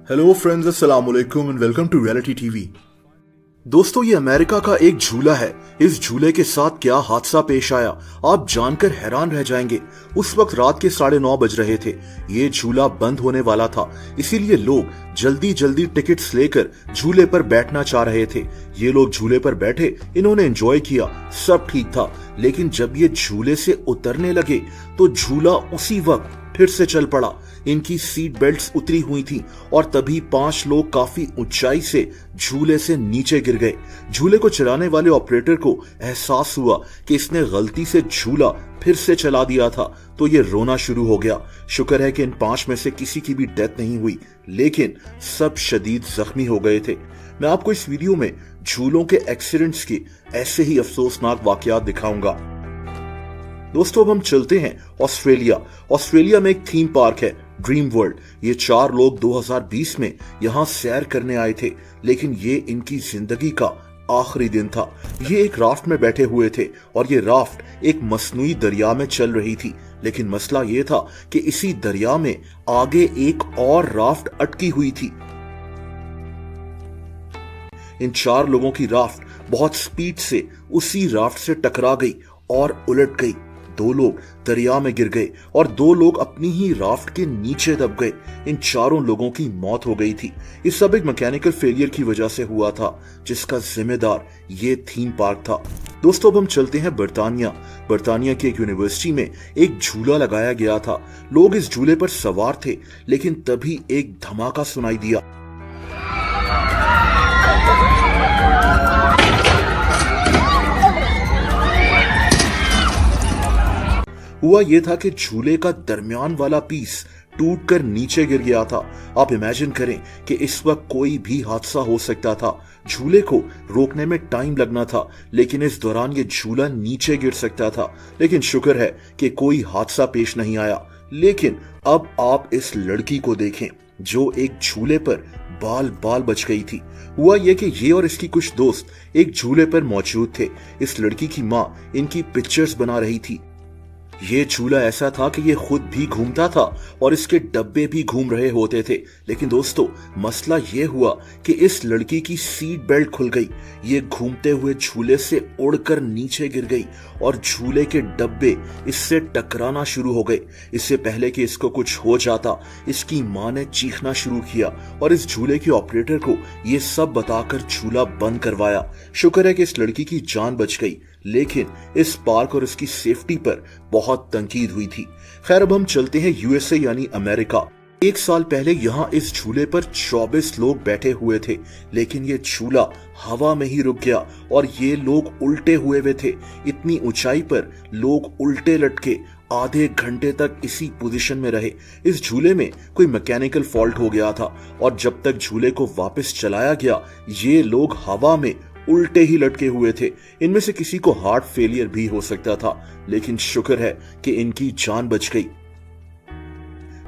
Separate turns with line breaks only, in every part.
Hello friends, अस्सलाम वालेकुम and welcome to reality TV. दोस्तों, ये अमेरिका का एक झूला है। इस झूले के साथ क्या हादसा पेश आया, आप जानकर हैरान रह जाएंगे। उस वक्त रात के 9:30 बज रहे थे। ये झूला बंद होने वाला था, इसीलिए लोग जल्दी जल्दी टिकट्स लेकर झूले पर बैठना चाह रहे थे। ये लोग झूले पर बैठे, इन्होंने एंजॉय किया, सब ठीक था। लेकिन जब ये झूले से उतरने लगे तो झूला उसी वक्त फिर से चल पड़ा। इनकी सीट बेल्ट्स उतरी हुई थी और तभी 5 लोग काफी ऊंचाई से झूले से नीचे गिर गए। झूले को चलाने वाले ऑपरेटर को एहसास हुआ कि इसने गलती से झूला फिर से चला दिया था, तो ये रोना शुरू हो गया। शुक्र है कि इन 5 में से किसी की भी डेथ नहीं हुई, लेकिन सब शदीद जख्मी हो गए थे। मैं आपको इस वीडियो में झूलों के एक्सीडेंट्स की ऐसे ही अफसोसनाक वाकयात दिखाऊंगा। दोस्तों, अब हम चलते हैं ऑस्ट्रेलिया। ऑस्ट्रेलिया में एक थीम पार्क है, ड्रीम वर्ल्ड। ये 4 लोग 2020 में यहाँ सैर करने आए थे, लेकिन ये इनकी जिंदगी का आखिरी दिन था। ये एक राफ्ट में बैठे हुए थे और ये राफ्ट एक मसनूई दरिया में चल रही थी। लेकिन मसला ये था कि इसी दरिया में आगे एक और राफ्ट अटकी हुई थी। इन 4 लोगों की राफ्ट बहुत स्पीड से उसी राफ्ट से टकरा गई और उलट गई। 2 लोग दरिया में गिर गए और 2 लोग अपनी ही राफ्ट के नीचे दब गए। इन 4 लोगों की मौत हो गई थी। ये सब एक मैकेनिकल फेलियर की वजह से हुआ था, जिसका जिम्मेदार ये थीम पार्क था। दोस्तों, अब हम चलते हैं बर्तानिया। बर्तानिया की एक यूनिवर्सिटी में एक झूला लगाया गया था। लोग इस झूले पर सवार थे, लेकिन तभी एक धमाका सुनाई दिया। हुआ यह था कि झूले का दरमियान वाला पीस टूटकर नीचे गिर गया था। आप इमेजिन करें कि इस वक्त कोई भी हादसा हो सकता था। झूले को रोकने में टाइम लगना था, लेकिन इस दौरान ये झूला नीचे गिर सकता था। लेकिन शुक्र है कि कोई हादसा पेश नहीं आया। लेकिन अब आप इस लड़की को देखें जो एक झूले पर बाल बाल बच गई थी। हुआ यह कि ये और इसकी कुछ दोस्त एक झूले पर मौजूद थे। इस लड़की की माँ इनकी पिक्चर्स बना रही थी। ये झूला ऐसा था कि ये खुद भी घूमता था और इसके डब्बे भी घूम रहे होते थे। लेकिन दोस्तों, मसला ये हुआ कि इस लड़की की सीट बेल्ट खुल गई। ये घूमते हुए झूले से उड़कर नीचे गिर गई और झूले के डब्बे इससे टकराना शुरू हो गए। इससे पहले कि इसको कुछ हो जाता, इसकी मां ने चीखना शुरू किया और इस झूले के ऑपरेटर को ये सब बताकर झूला बंद करवाया। शुक्र है कि इस लड़की की जान बच गई, लेकिन इस पार्क और इसकी सेफ्टी पर बहुत तंकीद हुई थी। खैर, अब हम चलते हैं यूएसए यानी अमेरिका। 1 साल पहले यहाँ इस झूले पर 24 लोग बैठे हुए थे, लेकिन ये झूला हवा में ही रुक गया और ये लोग उल्टे हुए थे। इतनी ऊंचाई पर लोग उल्टे लटके आधे घंटे तक इसी पोजीशन में रहे। इस झूले में कोई मैकेनिकल फॉल्ट हो गया था और जब तक झूले को वापस चलाया गया, ये लोग हवा में उल्टे ही लटके हुए थे। इनमें से किसी को हार्ट फेलियर भी हो सकता था, लेकिन शुक्र है कि इनकी जान बच गई।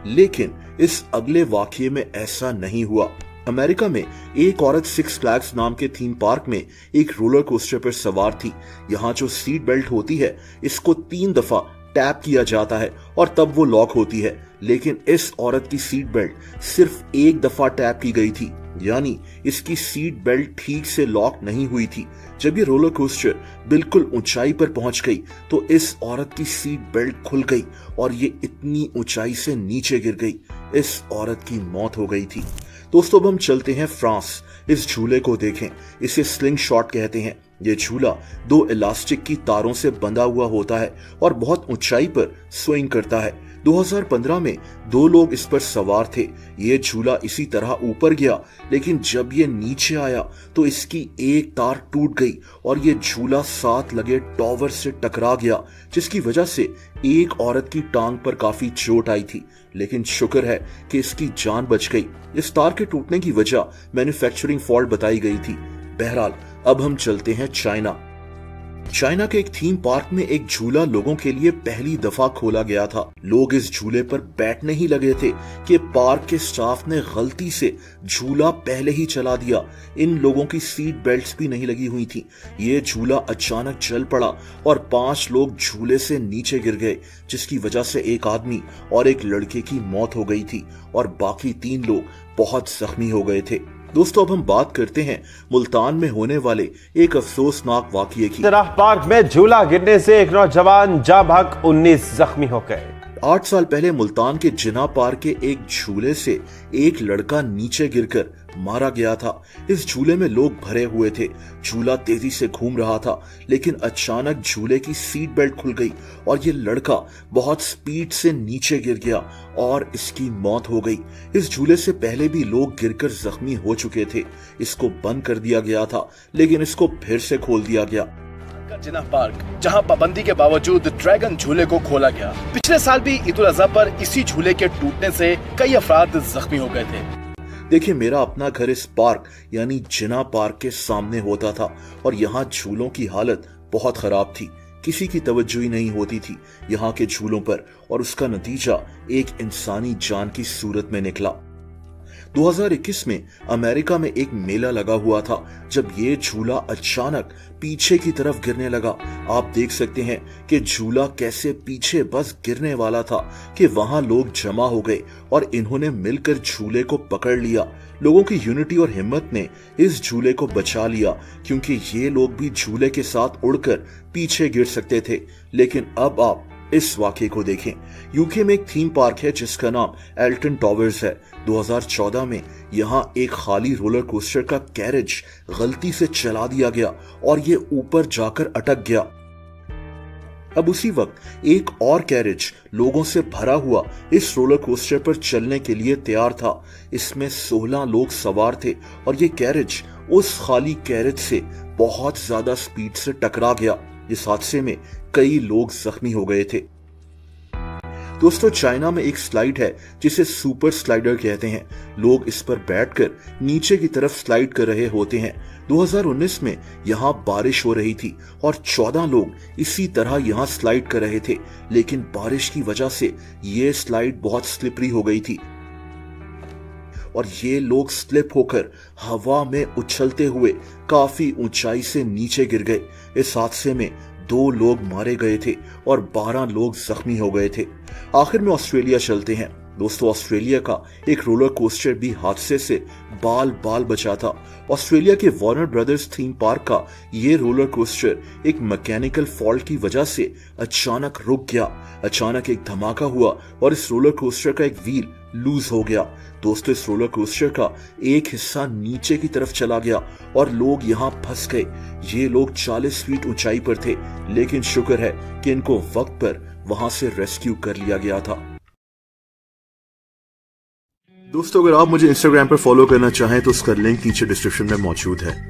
लेकिन इस अगले वाकये में ऐसा नहीं हुआ। अमेरिका में एक औरत 6 फ्लैग्स नाम के थीम पार्क में एक रोलर कोस्टर पर सवार थी। यहाँ जो सीट बेल्ट होती है, इसको 3 दफा टैप किया जाता है और तब वो लॉक होती है। लेकिन इस औरत की सीट बेल्ट सिर्फ 1 दफा टैप की गई थी, यानी इसकी सीट बेल्ट ठीक से लॉक नहीं हुई थी। जब ये रोलर कोस्टर बिल्कुल ऊंचाई पर पहुंच गई तो इस औरत की सीट बेल्ट खुल गई और ये इतनी ऊंचाई से नीचे गिर गई। इस औरत की मौत हो गई थी। दोस्तों, अब हम चलते हैं फ्रांस। इस झूले को देखें, इसे स्लिंग शॉट कहते हैं। ये झूला 2 इलास्टिक की तारों से बंधा हुआ होता है और बहुत ऊंचाई पर स्विंग करता है। 2015 में 2 लोग इस पर सवार थे। ये झूला इसी तरह ऊपर गया, लेकिन जब ये नीचे आया तो इसकी एक तार टूट गई और ये झूला साथ लगे टॉवर से टकरा गया, जिसकी वजह से एक औरत की टांग पर काफी चोट आई थी। लेकिन शुक्र है कि इसकी जान बच गई। इस तार के टूटने की वजह मैन्युफैक्चरिंग फॉल्ट बताई गई थी। बहरहाल, अब हम चलते हैं चाइना। चाइना के एक थीम पार्क में एक झूला लोगों के लिए पहली दफा खोला गया था। लोग इस झूले पर बैठने ही लगे थे कि पार्क के स्टाफ ने गलती से झूला पहले ही चला दिया। इन लोगों की सीट बेल्ट्स भी नहीं लगी हुई थी। ये झूला अचानक चल पड़ा और 5 लोग झूले से नीचे गिर गए, जिसकी वजह से एक आदमी और एक लड़के की मौत हो गई थी और बाकी 3 लोग बहुत जख्मी हो गए थे। दोस्तों, अब हम बात करते हैं मुल्तान में होने वाले एक अफसोसनाक वाकये की।
जिनाह पार्क में झूला गिरने से एक नौजवान जाँ बहक 19 जख्मी हो गए।
8 साल पहले मुल्तान के जिना पार्क के एक झूले से एक लड़का नीचे गिरकर मारा गया था। इस झूले में लोग भरे हुए थे। झूला तेजी से घूम रहा था, लेकिन अचानक झूले की सीट बेल्ट खुल गई और ये लड़का बहुत स्पीड से नीचे गिर गया और इसकी मौत हो गई। इस झूले से पहले भी लोग गिरकर जख्मी हो चुके थे। इसको बंद कर दिया गया था, लेकिन इसको फिर से खोल दिया गया।
जिनाह पार्क, जहां पाबंदी के बावजूद ड्रैगन झूले को खोला गया। पिछले साल भी ईद उल अजहा पर इसी झूले के टूटने से कई अफराद जख्मी हो गए थे।
देखिए, मेरा अपना घर इस पार्क यानी जिना पार्क के सामने होता था और यहाँ झूलों की हालत बहुत खराब थी। किसी की तवज्जो ही नहीं होती थी यहाँ के झूलों पर और उसका नतीजा एक इंसानी जान की सूरत में निकला। 2021 में अमेरिका में एक मेला लगा हुआ था जब ये झूला अचानक पीछे की तरफ गिरने लगा। आप देख सकते हैं कि झूला कैसे पीछे बस गिरने वाला था कि वहां लोग जमा हो गए और इन्होंने मिलकर झूले को पकड़ लिया। लोगों की यूनिटी और हिम्मत ने इस झूले को बचा लिया, क्योंकि ये लोग भी झूले के साथ उड़कर पीछे गिर सकते थे। लेकिन अब आप इस वाकये को देखें। यूके में एक थीम पार्क है जिसका नाम एल्टन टॉवर्स है। 2014 में यहाँ एक खाली रोलर कोस्टर का कैरेज गलती से चला दिया गया और ये ऊपर जाकर अटक गया। अब उसी वक्त एक और कैरेज लोगों से भरा हुआ इस रोलर कोस्टर पर चलने के लिए तैयार था। इसमें 16 लोग सवार थे और ये कैरेज उस खाली कैरेज से बहुत ज्यादा स्पीड से टकरा गया। इस हादसे में कई लोग जख्मी हो गए थे। दोस्तों, चाइना में एक स्लाइड है जिसे सुपर स्लाइडर कहते हैं। लोग इस पर बैठकर नीचे की तरफ स्लाइड कर रहे होते हैं। 2019 में यहाँ बारिश हो रही थी और 14 लोग इसी तरह यहाँ स्लाइड कर रहे थे, लेकिन बारिश की वजह से ये स्लाइड बहुत स्लिपरी हो गई थी और ये लोग स्लिप होकर हवा में उछलते हुए काफी ऊंचाई से नीचे गिर गए। इस हादसे में 2 लोग मारे गए थे और 12 लोग जख्मी हो गए थे। आखिर में ऑस्ट्रेलिया चलते हैं। दोस्तों, ऑस्ट्रेलिया का एक रोलर कोस्टर भी हादसे से बाल बाल बचा था। ऑस्ट्रेलिया के वार्नर ब्रदर्स थीम पार्क का ये रोलर कोस्टर एक मैकेनिकल फॉल्ट की वजह से अचानक रुक गया। अचानक एक धमाका हुआ और इस रोलर कोस्टर का एक व्हील लूज हो गया। दोस्तों, इस रोलर कोस्टर का एक हिस्सा नीचे की तरफ चला गया और लोग यहाँ फंस गए। ये लोग 40 फीट ऊंचाई पर थे, लेकिन शुक्र है कि इनको वक्त पर वहां से रेस्क्यू कर लिया गया था। दोस्तों, अगर आप मुझे इंस्टाग्राम पर फॉलो करना चाहें तो उसका लिंक नीचे डिस्क्रिप्शन में मौजूद है।